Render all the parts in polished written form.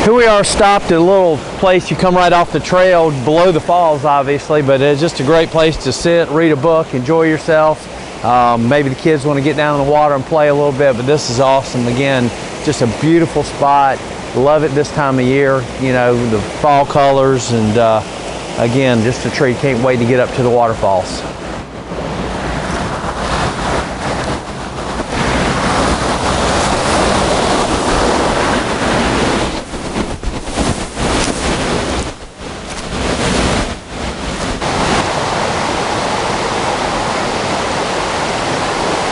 Here we are stopped at a little place. You come right off the trail below the falls, obviously, but it's just a great place to sit, read a book, enjoy yourself. Maybe the kids want to get down in the water and play a little bit, but this is awesome. Again, just a beautiful spot. Love it this time of year, you know, the fall colors, and again, just a treat. Can't wait to get up to the waterfalls.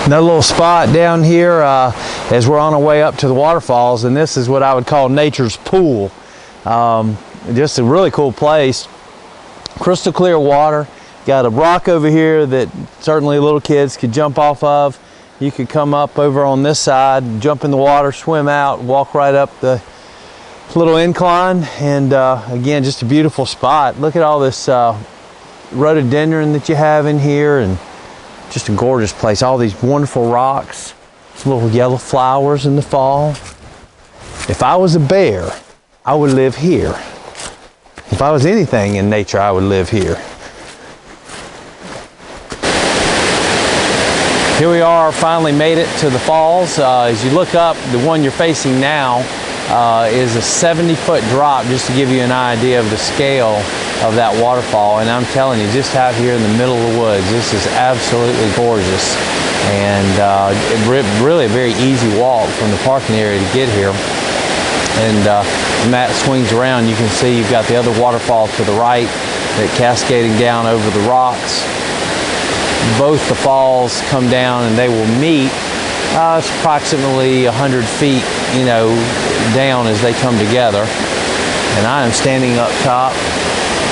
Another little spot down here as we're on our way up to the waterfalls, and this is what I would call nature's pool. Just a really cool place. Crystal clear water. Got a rock over here that certainly little kids could jump off of. You could come up over on this side, jump in the water, swim out, walk right up the little incline, and again, just a beautiful spot. Look at all this rhododendron that you have in here, and just a gorgeous place. All these wonderful rocks, some little yellow flowers in the fall. If I was a bear, I would live here. If I was anything in nature, I would live here. Here we are, finally made it to the falls. As you look up, the one you're facing now is a 70-foot drop, just to give you an idea of the scale of that waterfall. And I'm telling you, just out here in the middle of the woods, this is absolutely gorgeous. And really a very easy walk from the parking area to get here. And when that swings around, you can see you've got the other waterfall to the right that cascading down over the rocks. Both the falls come down and they will meet. It's approximately 100 feet, you know, down as they come together. And I am standing up top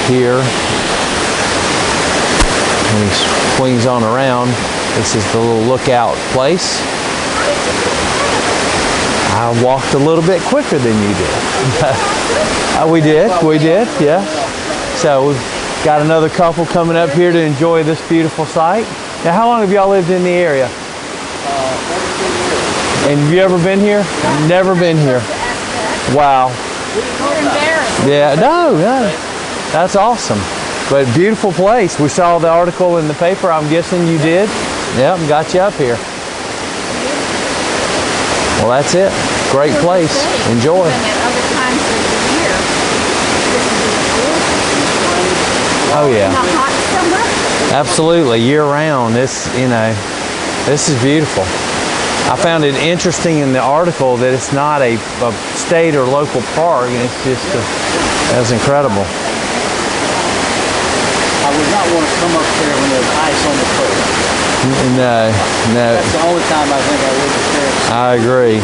here. And he swings on around. This is the little lookout place. I walked a little bit quicker than you did. We did, yeah. So we've got another couple coming up here to enjoy this beautiful sight. Now, how long have y'all lived in the area? 42 years. And have you ever been here? Never been here. Wow. We're embarrassed. Yeah, no. That's awesome. But beautiful place. We saw the article in the paper. I'm guessing you did. Yep, got you up here. Well, that's it. Great place. Enjoy. Oh yeah. Absolutely, year round. This, you know, this is beautiful. I found it interesting in the article that it's not a state or local park, and it's just, that's incredible. I would not want to come up there when there's ice on the foot. No. That's the only time I think I would. I agree.